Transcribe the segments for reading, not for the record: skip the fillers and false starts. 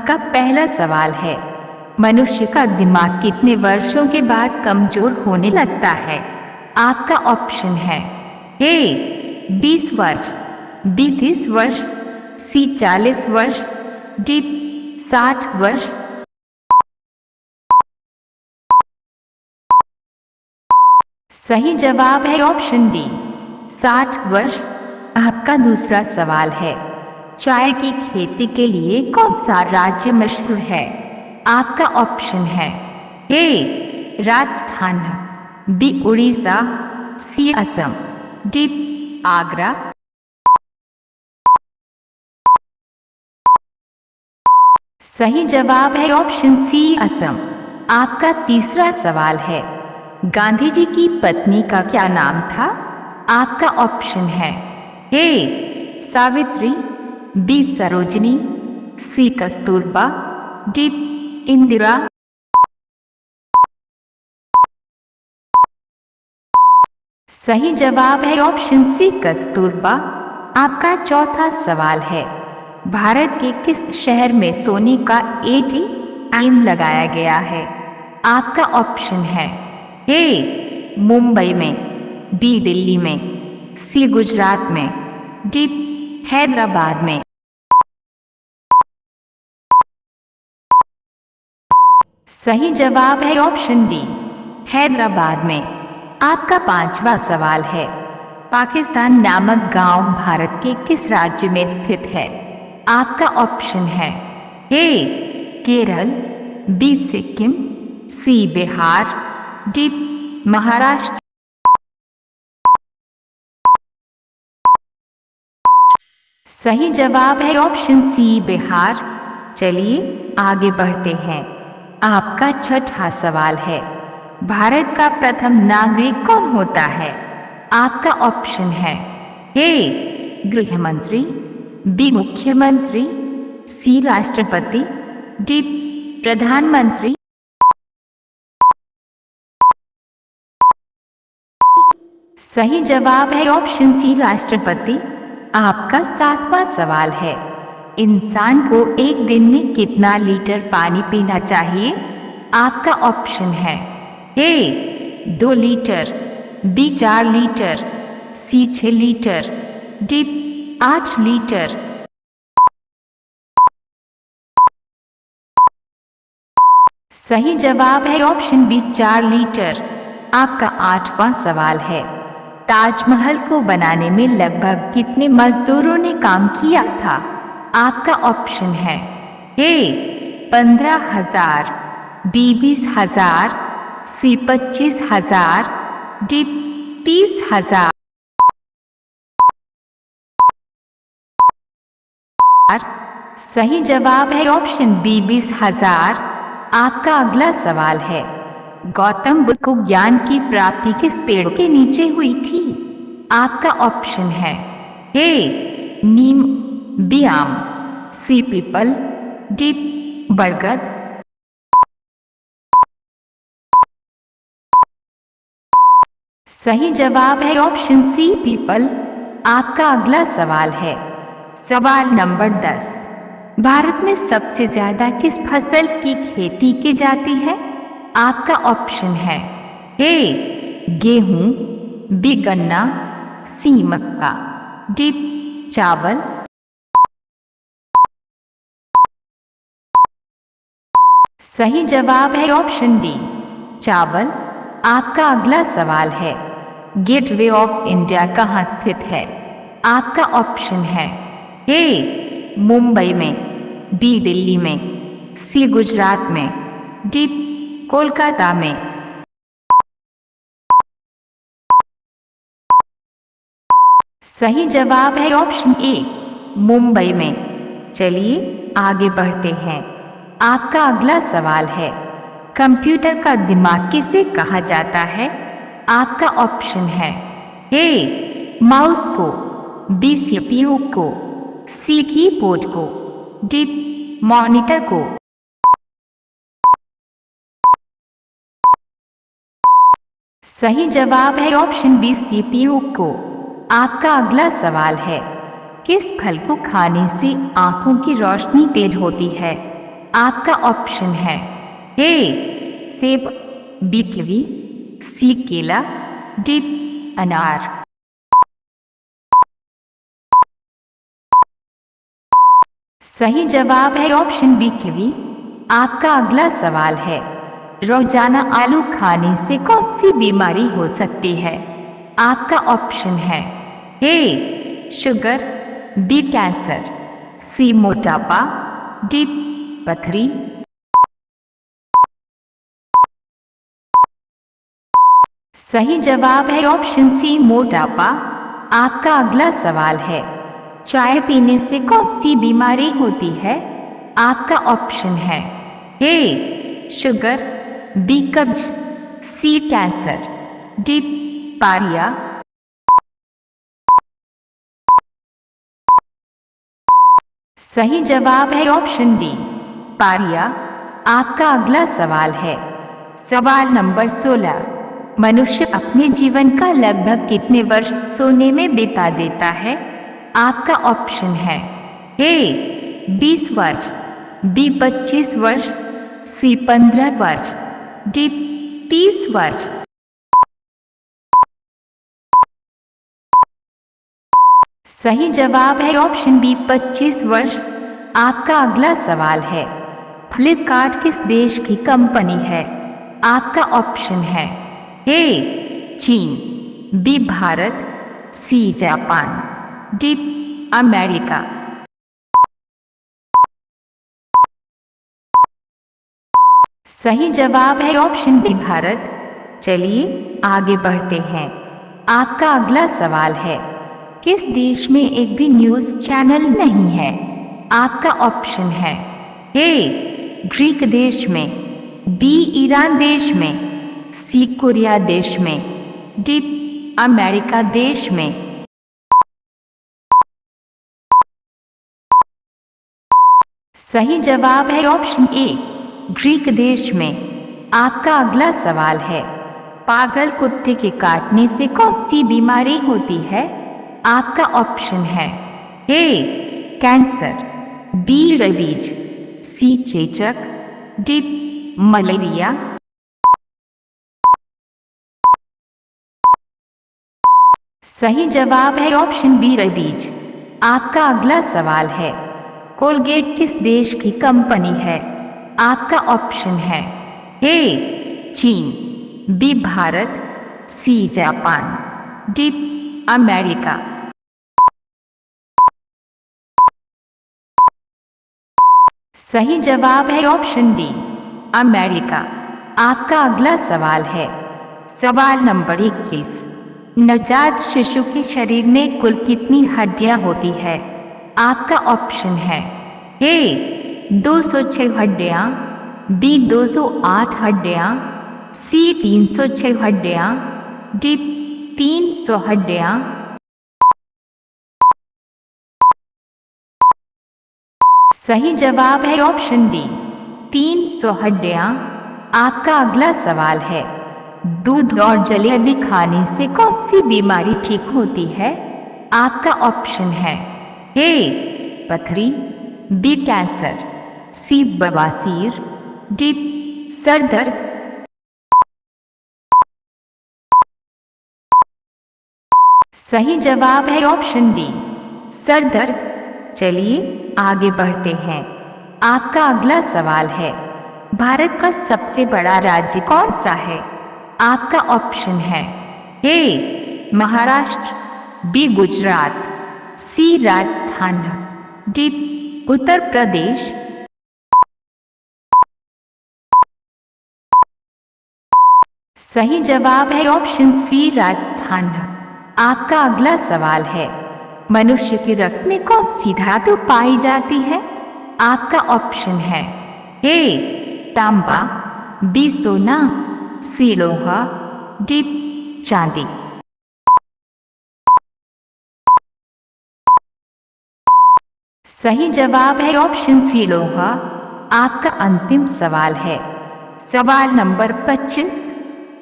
आपका पहला सवाल है, मनुष्य का दिमाग कितने वर्षों के बाद कमजोर होने लगता है? आपका ऑप्शन है ए 20 वर्ष, बी 30 वर्ष, सी 40 वर्ष, डी 60 वर्ष। सही जवाब है ऑप्शन डी 60 वर्ष। आपका दूसरा सवाल है, चाय की खेती के लिए कौन सा राज्य मशहूर है? आपका ऑप्शन है ए राजस्थान, बी उड़ीसा, सी असम, डी आगरा। सही जवाब है ऑप्शन सी असम। आपका तीसरा सवाल है, गांधी जी की पत्नी का क्या नाम था? आपका ऑप्शन है ए सावित्री, बी सरोजनी, सी कस्तूरबा, डी इंदिरा। सही जवाब है ऑप्शन सी कस्तूरबा। आपका चौथा सवाल है, भारत के किस शहर में सोने का एटीएम लगाया गया है? आपका ऑप्शन है ए मुंबई में, बी दिल्ली में, सी गुजरात में, डी हैदराबाद में। सही जवाब है ऑप्शन डी हैदराबाद में। आपका पांचवा सवाल है, पाकिस्तान नामक गांव भारत के किस राज्य में स्थित है? आपका ऑप्शन है ए केरल, बी सिक्किम, सी बिहार, डी महाराष्ट्र। सही जवाब है ऑप्शन सी बिहार। चलिए आगे बढ़ते हैं। आपका छठा सवाल है, भारत का प्रथम नागरिक कौन होता है? आपका ऑप्शन है ए गृह मंत्री, बी मुख्यमंत्री, सी राष्ट्रपति, डी प्रधानमंत्री। सही जवाब है ऑप्शन सी राष्ट्रपति। आपका सातवां सवाल है, इंसान को एक दिन में कितना लीटर पानी पीना चाहिए? आपका ऑप्शन है ए 2 लीटर, बी 4 लीटर, सी 6 लीटर, डी 8 लीटर। सही जवाब है ऑप्शन बी 4 लीटर। आपका आठवां सवाल है, ताजमहल को बनाने में लगभग कितने मजदूरों ने काम किया था? आपका ऑप्शन है ए 15,000, बी 20,000, सी 25,000, डी 30,000। सही जवाब है ऑप्शन बी 20,000। आपका अगला सवाल है, गौतम बुद्ध को ज्ञान की प्राप्ति किस पेड़ के नीचे हुई थी? आपका ऑप्शन है ए नीम, बी आम, सी पीपल, डी बरगद। सही जवाब है ऑप्शन सी पीपल। आपका अगला सवाल है, सवाल नंबर 10, भारत में सबसे ज्यादा किस फसल की खेती की जाती है? आपका ऑप्शन है ए गेहूं, बी गन्ना, सी मक्का, डी चावल। सही जवाब है ऑप्शन डी चावल। आपका अगला सवाल है, गेटवे ऑफ इंडिया कहाँ स्थित है? आपका ऑप्शन है ए मुंबई में, बी दिल्ली में, सी गुजरात में, डी कोलकाता में। सही जवाब है ऑप्शन ए मुंबई में। चलिए आगे बढ़ते हैं। आपका अगला सवाल है, कंप्यूटर का दिमाग किसे कहा जाता है? आपका ऑप्शन है ए माउस को, बी सीपीयू को, सी कीबोर्ड को, डी मॉनिटर को। सही जवाब है ऑप्शन बी सीपीयू को। आपका अगला सवाल है, किस फल को खाने से आंखों की रोशनी तेज होती है? आपका ऑप्शन है ए सेब, बी कीवी, सी केला, डी अनार। सही जवाब है ऑप्शन बी कीवी। आपका अगला सवाल है, रोजाना आलू खाने से कौन सी बीमारी हो सकती है? आपका ऑप्शन है ए शुगर, बी कैंसर, सी मोटापा, डी पथरी। सही जवाब है ऑप्शन सी मोटापा। आपका अगला सवाल है, चाय पीने से कौन सी बीमारी होती है? आपका ऑप्शन है ए शुगर, बी कब्ज, सी कैंसर, डी पारिया। सही जवाब है ऑप्शन डी पारिया। आपका अगला सवाल है, सवाल नंबर 16, मनुष्य अपने जीवन का लगभग कितने वर्ष सोने में बिता देता है? आपका ऑप्शन है ए 20 वर्ष, बी 25 वर्ष, सी 15 वर्ष, डी 30 वर्ष। सही जवाब है ऑप्शन बी 25 वर्ष। आपका अगला सवाल है, फ्लिपकार्ट किस देश की कंपनी है? आपका ऑप्शन है ए चीन, B Bharat, C Japan, D America. सही जवाब है ऑप्शन बी भारत। चलिए आगे बढ़ते हैं। आपका अगला सवाल है, किस देश में एक भी न्यूज़ चैनल नहीं है? आपका ऑप्शन है ए ग्रीक देश में, बी ईरान देश में, सी कोरिया देश में, डी अमेरिका देश में। सही जवाब है ऑप्शन ए ग्रीक देश में। आपका अगला सवाल है, पागल कुत्ते के काटने से कौन सी बीमारी होती है? आपका ऑप्शन है ए कैंसर, बी रेबीज, सी चेचक, डी मलेरिया। सही जवाब है ऑप्शन बी रेबीज। आपका अगला सवाल है, कोलगेट किस देश की कंपनी है? आपका ऑप्शन है ए चीन, B Bharat, C Japan, D America. सही जवाब है ऑप्शन डी अमेरिका। आपका अगला सवाल है, सवाल नंबर 21, नवजात शिशु के शरीर में कुल कितनी हड्डियां होती है? आपका ऑप्शन है ए 206 हड्डियां, बी 208 हड्डियां, सी 306 हड्डियां, डी 300 हड्डियां। सही जवाब है ऑप्शन डी 300 हड्डियां। आपका अगला सवाल है, दूध और जलेबी खाने से कौन सी बीमारी ठीक होती है? आपका ऑप्शन है ए पथरी, बी कैंसर, सी बवासीर, डी सर दर्द। सही जवाब है ऑप्शन डी सर दर्द। चलिए आगे बढ़ते हैं। आपका अगला सवाल है, भारत का सबसे बड़ा राज्य कौन सा है? आपका ऑप्शन है ए महाराष्ट्र, बी गुजरात, सी राजस्थान, डी उत्तर प्रदेश। सही जवाब है ऑप्शन सी राजस्थान। आपका अगला सवाल है, मनुष्य के रक्त में कौन सी धातु पाई जाती है? आपका ऑप्शन है ए तांबा, बी सोना, सी लोहा, डी चांदी। सही जवाब है ऑप्शन सी लोहा। आपका अंतिम सवाल है, सवाल नंबर 25,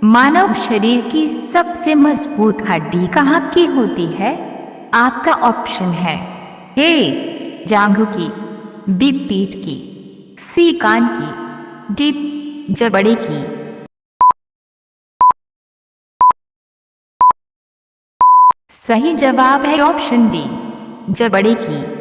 मानव शरीर की सबसे मजबूत हड्डी कहाँ की होती है? आपका ऑप्शन है ए जांघों की, बी पीठ की, सी कान की। डी जबड़े की। सही जवाब है ऑप्शन डी, जबड़े की।